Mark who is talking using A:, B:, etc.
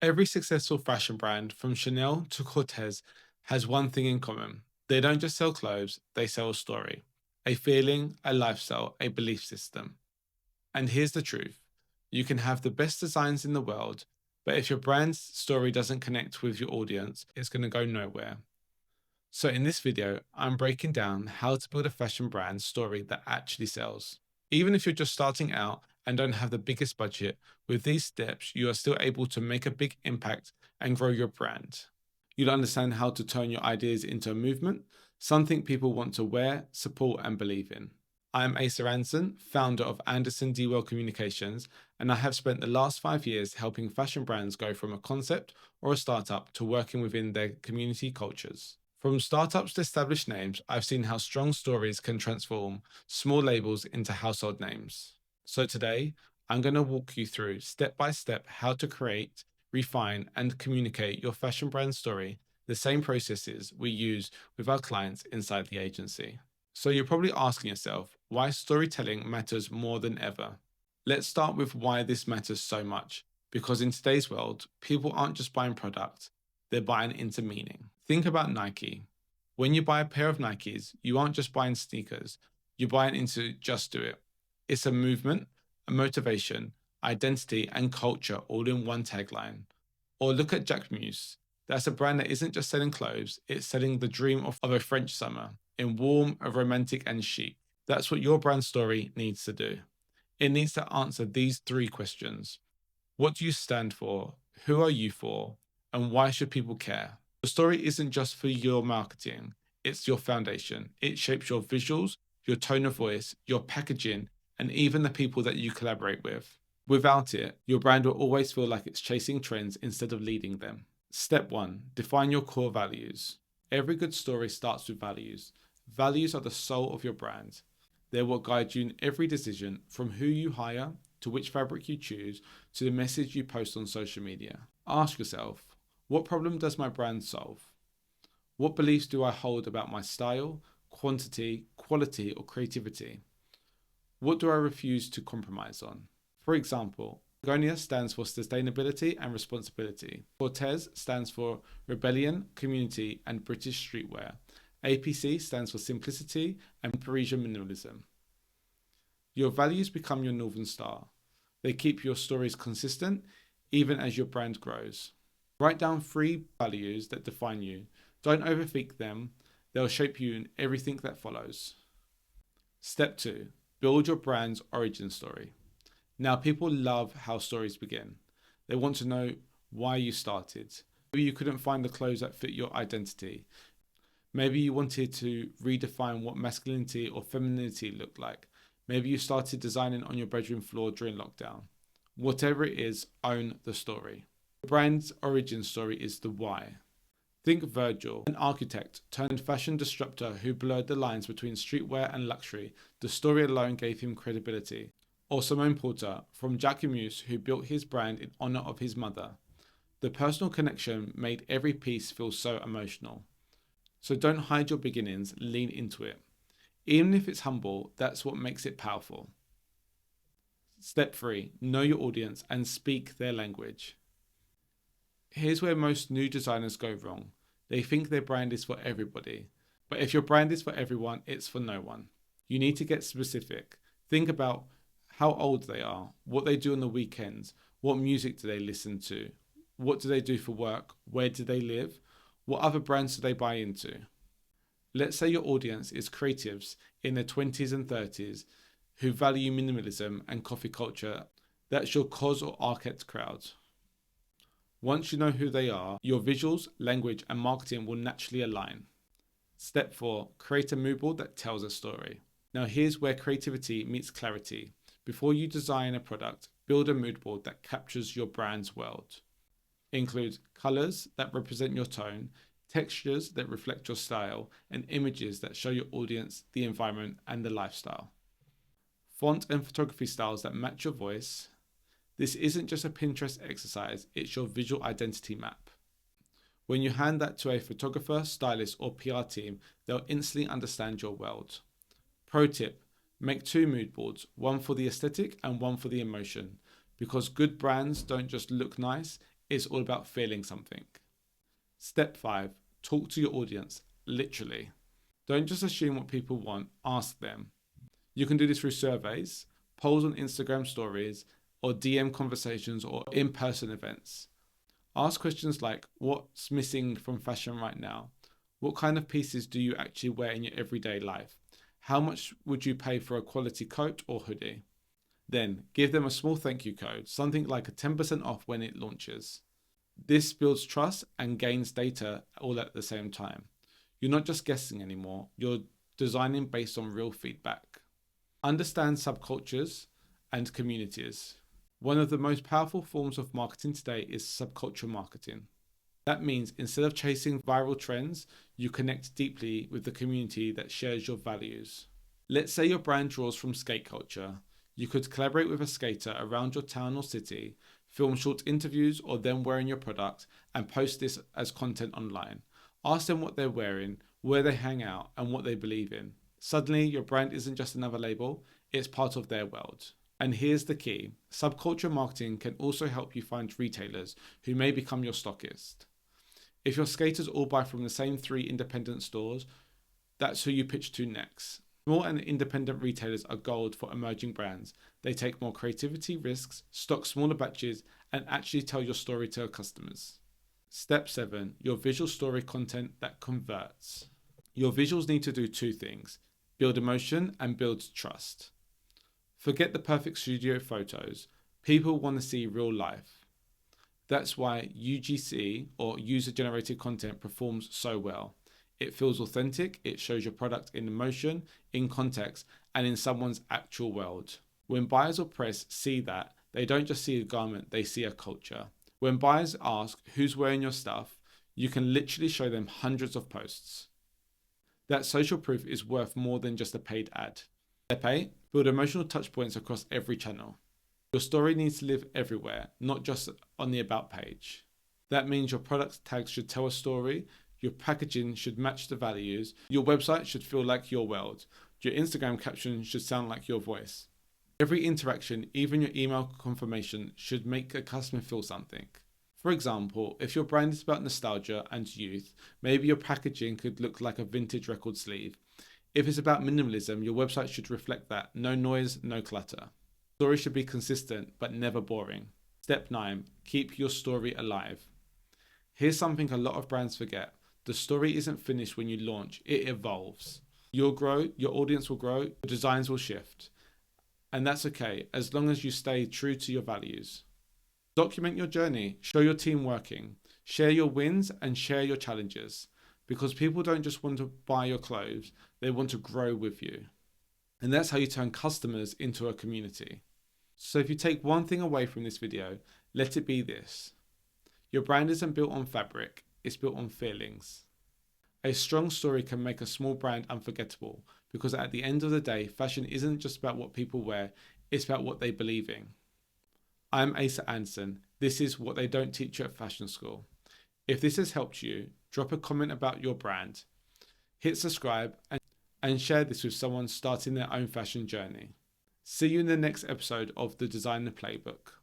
A: Every successful fashion brand, from Chanel to Cortez, has one thing in common. They don't just sell clothes, they sell a story, a feeling, a lifestyle, a belief system. And here's the truth: you can have the best designs in the world, but if your brand's story doesn't connect with your audience, it's going to go nowhere. So, in this video, I'm breaking down how to build a fashion brand story that actually sells. Even if you're just starting out and don't have the biggest budget, with these steps, you are still able to make a big impact and grow your brand. You'll understand how to turn your ideas into a movement, something people want to wear, support, and believe in. I am Asa Ranson, founder of Anderson Dewell Communications, and I have spent the last 5 years helping fashion brands go from a concept or a startup to working within their community cultures. From startups to established names, I've seen how strong stories can transform small labels into household names. So today, I'm going to walk you through step by step how to create, refine, and communicate your fashion brand story, the same processes we use with our clients inside the agency. So you're probably asking yourself why storytelling matters more than ever. Let's start with why this matters so much. Because in today's world, people aren't just buying products, they're buying into meaning. Think about Nike. When you buy a pair of Nikes, you aren't just buying sneakers, you're buying into just do it. It's a movement, a motivation, identity, and culture all in one tagline. Or look at Jacquemus. That's a brand that isn't just selling clothes, it's selling the dream of a French summer in warm, romantic, and chic. That's what your brand story needs to do. It needs to answer these three questions: what do you stand for? Who are you for? And why should people care? The story isn't just for your marketing, it's your foundation. It shapes your visuals, your tone of voice, your packaging, and even the people that you collaborate with. Without it, your brand will always feel like it's chasing trends instead of leading them. Step one: define your core values. Every good story starts with values. Values are the soul of your brand. They're what guide you in every decision, from who you hire to which fabric you choose to the message you post on social media. Ask yourself, what problem does my brand solve? What beliefs do I hold about my style, quantity, quality, or creativity? What do I refuse to compromise on? For example, Patagonia stands for sustainability and responsibility. Cortez stands for rebellion, community, and British streetwear. APC stands for simplicity and Parisian minimalism. Your values become your Northern Star. They keep your stories consistent even as your brand grows. Write down 3 values that define you. Don't overthink them, they'll shape you in everything that follows. Step 2: build your brand's origin story. Now, people love how stories begin. They want to know why you started. Maybe you couldn't find the clothes that fit your identity. Maybe you wanted to redefine what masculinity or femininity looked like. Maybe you started designing on your bedroom floor during lockdown. Whatever it is, own the story. The brand's origin story is the why. Think Virgil, an architect turned fashion disruptor who blurred the lines between streetwear and luxury. The story alone gave him credibility. Or Simone Porter, from Jacquemus, who built his brand in honor of his mother. The personal connection made every piece feel so emotional. So don't hide your beginnings, lean into it. Even if it's humble, that's what makes it powerful. Step 3: know your audience and speak their language. Here's where most new designers go wrong. They think their brand is for everybody. But if your brand is for everyone, it's for no one. You need to get specific. Think about how old they are, what they do on the weekends, what music do they listen to, what do they do for work, where do they live, what other brands do they buy into. Let's say your audience is creatives in their 20s and 30s who value minimalism and coffee culture. That's your cos or architect crowd. Once you know who they are, your visuals, language, and marketing will naturally align. Step 4: create a mood board that tells a story. Now, here's where creativity meets clarity. Before you design a product, build a mood board that captures your brand's world. Include colors that represent your tone, textures that reflect your style, and images that show your audience the environment and the lifestyle. Font and photography styles that match your voice. This isn't just a Pinterest exercise, it's your visual identity map. When you hand that to a photographer, stylist, or PR team, they'll instantly understand your world. Pro tip: make 2 mood boards, one for the aesthetic and one for the emotion. Because good brands don't just look nice, It's all about feeling something. Step 5, talk to your audience, literally. Don't just assume what people want, ask them. You can do this through surveys, polls on Instagram stories, or DM conversations or in person events. Ask questions like, what's missing from fashion right now? What kind of pieces do you actually wear in your everyday life? How much would you pay for a quality coat or hoodie? Then give them a small thank you code, something like a 10% off when it launches. This builds trust and gains data all at the same time. You're not just guessing anymore, you're designing based on real feedback. Understand subcultures and communities. One of the most powerful forms of marketing today is subculture marketing. That means instead of chasing viral trends, you connect deeply with the community that shares your values. Let's say your brand draws from skate culture. You could collaborate with a skater around your town or city, film short interviews or them wearing your product, and post this as content online. Ask them what they're wearing, where they hang out, and what they believe in. Suddenly, your brand isn't just another label, it's part of their world. And here's the key, subculture marketing can also help you find retailers who may become your stockist. If your skaters all buy from the same 3 independent stores, that's who you pitch to next. Small and independent retailers are gold for emerging brands. They take more creativity risks, stock smaller batches, and actually tell your story to customers. Step 7, your visual story content that converts. Your visuals need to do 2 things, build emotion and build trust. Forget the perfect studio photos. People want to see real life. That's why UGC or user generated content performs so well. It feels authentic, it shows your product in emotion, in context, and in someone's actual world. When buyers or press see that, they don't just see a garment, they see a culture. When buyers ask who's wearing your stuff, you can literally show them hundreds of posts. That social proof is worth more than just a paid ad. Step 8, build emotional touchpoints across every channel. Your story needs to live everywhere, not just on the about page. That means your product tags should tell a story, your packaging should match the values, your website should feel like your world, your Instagram caption should sound like your voice. Every interaction, even your email confirmation, should make a customer feel something. For example, if your brand is about nostalgia and youth, maybe your packaging could look like a vintage record sleeve. If it's about minimalism, your website should reflect that. No noise, no clutter. Story should be consistent, but never boring. Step 9, keep your story alive. Here's something a lot of brands forget. The story isn't finished when you launch, it evolves. You'll grow, your audience will grow, your designs will shift. And that's okay, as long as you stay true to your values. Document your journey, show your team working, share your wins and share your challenges. Because people don't just want to buy your clothes, they want to grow with you. And that's how you turn customers into a community. So if you take one thing away from this video, let it be this. Your brand isn't built on fabric, it's built on feelings. A strong story can make a small brand unforgettable because at the end of the day, fashion isn't just about what people wear, it's about what they believe in. I'm Asa Anson. This is what they don't teach you at fashion school. If this has helped you, drop a comment about your brand, hit subscribe and share this with someone starting their own fashion journey. See you in the next episode of the Designer Playbook.